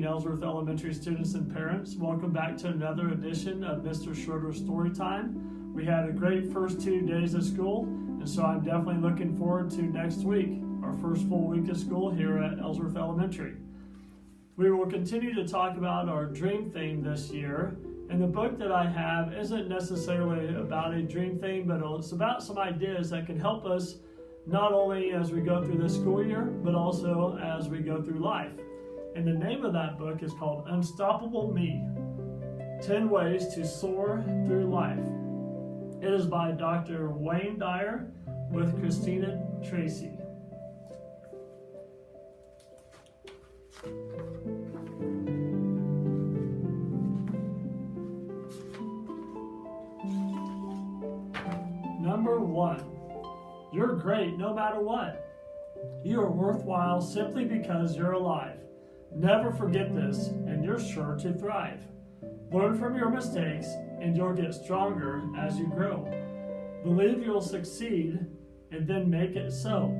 evening, Ellsworth Elementary students and parents. Welcome back to another edition of Mr. Schroeder's Storytime. We had a great first 2 days of school, and so I'm definitely looking forward to next week, our first full week of school here at Ellsworth Elementary. We will continue to talk about our dream theme this year, and the book that I have isn't necessarily about a dream theme, but it's about some ideas that can help us not only as we go through this school year, but also as we go through life. And the name of that book is called Unstoppable Me, 10 Ways to Soar Through Life. It is by Dr. Wayne Dyer with Christina Tracy. Number 1. You're great no matter what. You are worthwhile simply because you're alive. Never forget this, and you're sure to thrive. Learn from your mistakes, and you'll get stronger as you grow. Believe you'll succeed, and then make it so.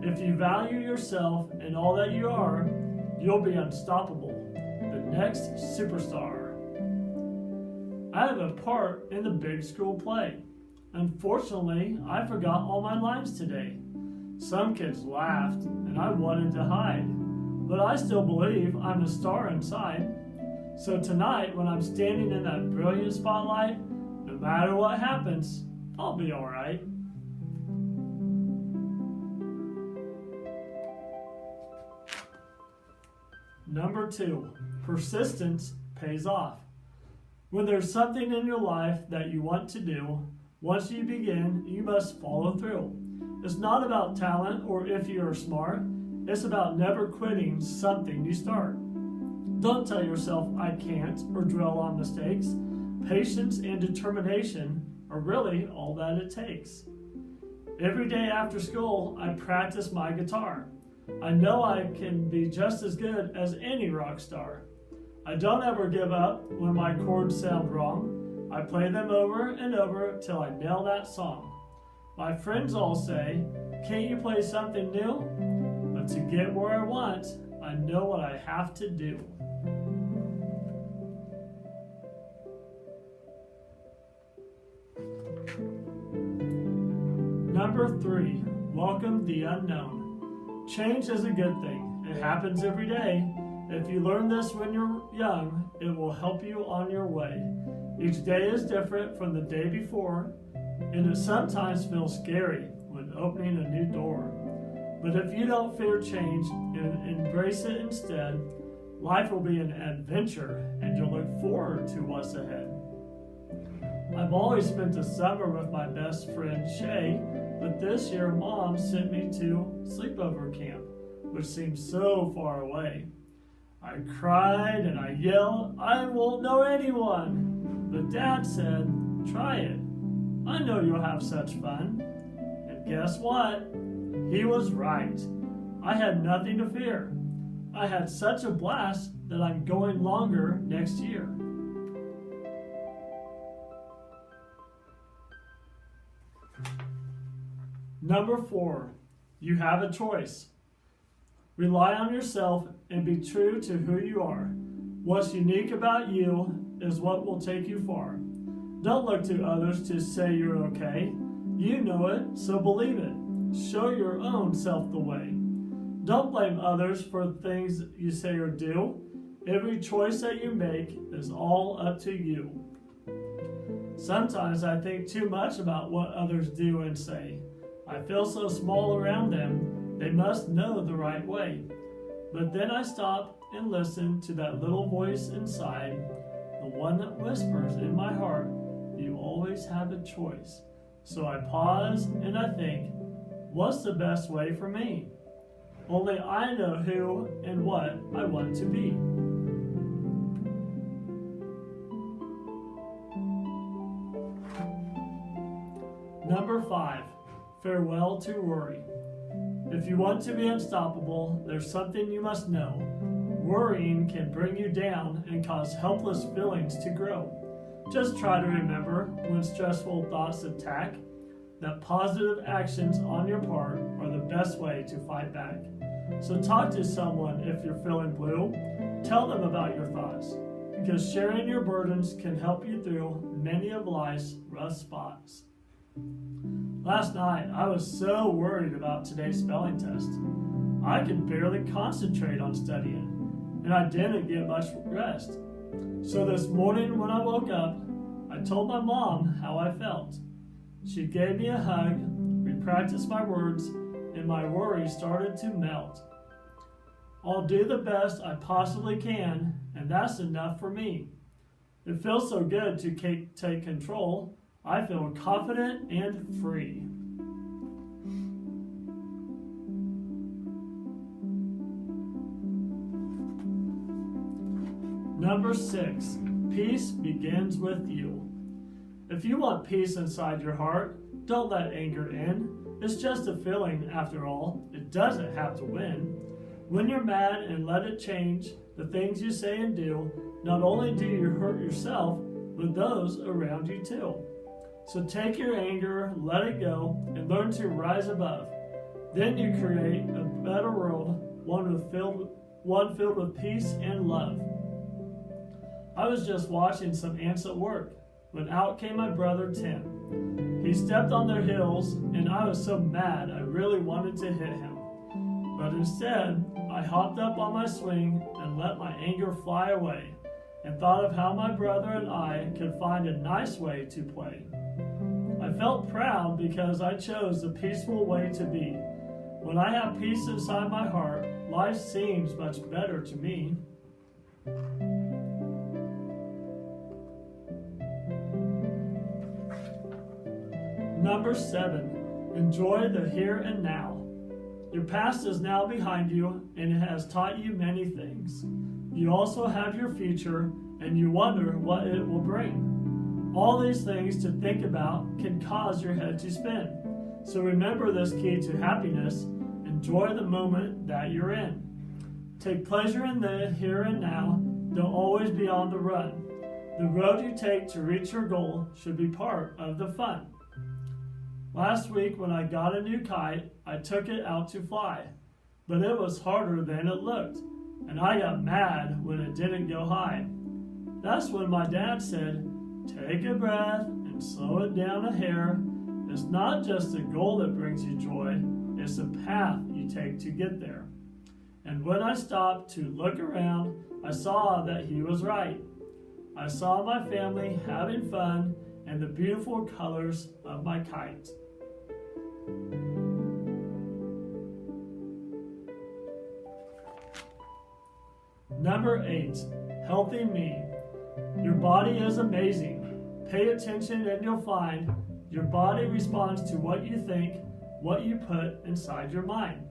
If you value yourself and all that you are, you'll be unstoppable, the next superstar. I have a part in the big school play. Unfortunately, I forgot all my lines today. Some kids laughed, and I wanted to hide. But I still believe I'm a star inside. So tonight, when I'm standing in that brilliant spotlight, no matter what happens, I'll be all right. Number 2, persistence pays off. When there's something in your life that you want to do, once you begin, you must follow through. It's not about talent or if you are smart. It's about never quitting something you start. Don't tell yourself, I can't, or dwell on mistakes. Patience and determination are really all that it takes. Every day after school, I practice my guitar. I know I can be just as good as any rock star. I don't ever give up when my chords sound wrong. I play them over and over till I nail that song. My friends all say, can't you play something new? But to get where I want, I know what I have to do. Number 3, welcome the unknown. Change is a good thing. It happens every day. If you learn this when you're young, it will help you on your way. Each day is different from the day before, and it sometimes feels scary when opening a new door. But if you don't fear change and embrace it instead, life will be an adventure and you'll look forward to what's ahead. I've always spent the summer with my best friend Shay, but this year Mom sent me to sleepover camp, which seemed so far away. I cried and I yelled, I won't know anyone. But Dad said, try it. I know you'll have such fun. And guess what? He was right. I had nothing to fear. I had such a blast that I'm going longer next year. Number 4, you have a choice. Rely on yourself and be true to who you are. What's unique about you is what will take you far. Don't look to others to say you're okay. You know it, so believe it. Show your own self the way. Don't blame others for things you say or do. Every choice that you make is all up to you. Sometimes I think too much about what others do and say. I feel so small around them, they must know the right way. But then I stop and listen to that little voice inside, the one that whispers in my heart, you always have a choice. So I pause and I think, what's the best way for me? Only I know who and what I want to be. Number 5, farewell to worry. If you want to be unstoppable, there's something you must know. Worrying can bring you down and cause helpless feelings to grow. Just try to remember when stressful thoughts attack that positive actions on your part are the best way to fight back. So talk to someone if you're feeling blue. Tell them about your thoughts, because sharing your burdens can help you through many of life's rough spots. Last night, I was so worried about today's spelling test. I could barely concentrate on studying, and I didn't get much rest. So this morning when I woke up, I told my mom how I felt. She gave me a hug, we practiced my words, and my worry started to melt. I'll do the best I possibly can, and that's enough for me. It feels so good to take control. I feel confident and free. Number 6, peace begins with you. If you want peace inside your heart, don't let anger in. It's just a feeling after all. It doesn't have to win. When you're mad and let it change the things you say and do, not only do you hurt yourself, but those around you too. So take your anger, let it go, and learn to rise above. Then you create a better world, one filled with peace and love. I was just watching some ants at work when out came my brother Tim. He stepped on their heels, and I was so mad I really wanted to hit him. But instead, I hopped up on my swing and let my anger fly away, and thought of how my brother and I could find a nice way to play. I felt proud because I chose the peaceful way to be. When I have peace inside my heart, life seems much better to me. Number 7, enjoy the here and now. Your past is now behind you, and it has taught you many things. You also have your future, and you wonder what it will bring. All these things to think about can cause your head to spin. So remember this key to happiness. Enjoy the moment that you're in. Take pleasure in the here and now. Don't always be on the run. The road you take to reach your goal should be part of the fun. Last week when I got a new kite, I took it out to fly, but it was harder than it looked, and I got mad when it didn't go high. That's when my dad said, take a breath and slow it down a hair. It's not just the goal that brings you joy, it's the path you take to get there. And when I stopped to look around, I saw that he was right. I saw my family having fun and the beautiful colors of my kite. Number 8, healthy me. Your body is amazing. Pay attention and you'll find your body responds to what you think, what you put inside your mind.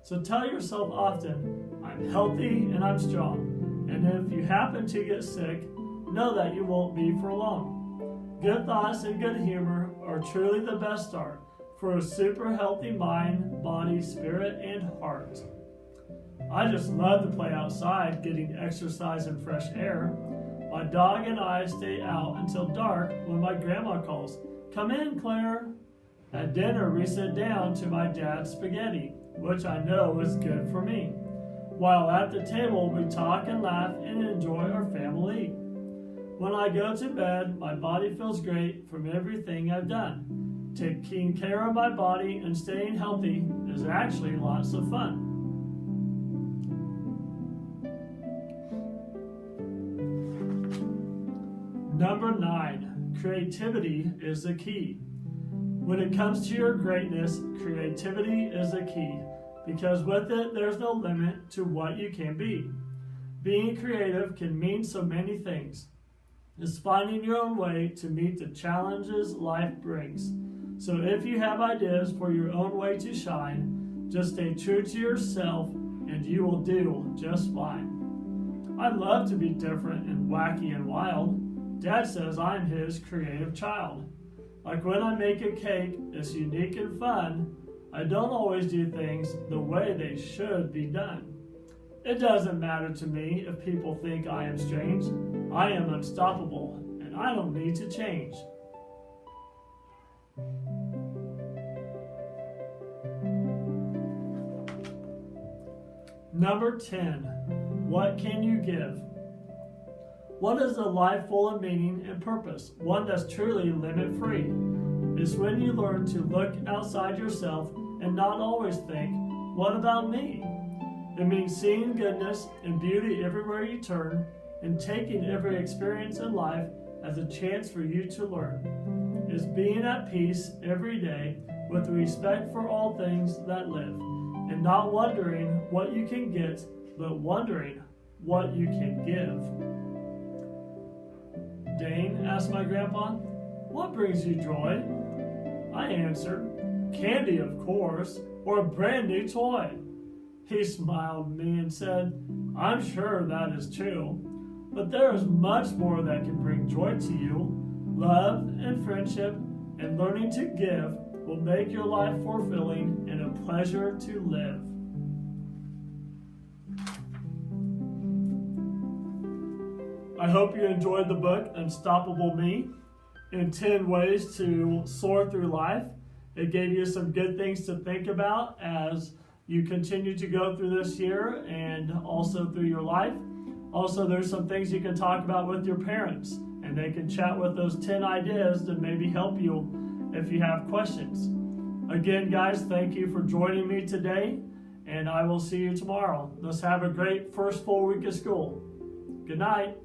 So tell yourself often, I'm healthy and I'm strong. And if you happen to get sick, know that you won't be for long. Good thoughts and good humor are truly the best start for a super healthy mind, body, spirit, and heart. I just love to play outside, getting exercise and fresh air. My dog and I stay out until dark when my grandma calls, come in, Claire. At dinner, we sit down to my dad's spaghetti, which I know is good for me. While at the table, we talk and laugh and enjoy our family. When I go to bed, my body feels great from everything I've done. Taking care of my body and staying healthy is actually lots of fun. Number 9, creativity is the key. When it comes to your greatness, creativity is the key, because with it, there's no limit to what you can be. Being creative can mean so many things. It's finding your own way to meet the challenges life brings. So if you have ideas for your own way to shine, just stay true to yourself and you will do just fine. I love to be different and wacky and wild. Dad says I'm his creative child. Like when I make a cake, it's unique and fun. I don't always do things the way they should be done. It doesn't matter to me if people think I am strange. I am unstoppable, and I don't need to change. Number 10, what can you give? What is a life full of meaning and purpose? One that's truly limit-free. It's when you learn to look outside yourself and not always think, what about me? It means seeing goodness and beauty everywhere you turn and taking every experience in life as a chance for you to learn. It's being at peace every day with respect for all things that live and not wondering what you can get, but wondering what you can give. Dane, asked my grandpa, what brings you joy? I answered, candy, of course, or a brand new toy. He smiled at me and said, I'm sure that is true, but there is much more that can bring joy to you. Love and friendship and learning to give will make your life fulfilling and a pleasure to live. I hope you enjoyed the book, Unstoppable Me, in 10 Ways to Soar Through Life. It gave you some good things to think about as you continue to go through this year and also through your life. Also, there's some things you can talk about with your parents, and they can chat with those 10 ideas that maybe help you if you have questions. Again, guys, thank you for joining me today, and I will see you tomorrow. Let's have a great first full week of school. Good night.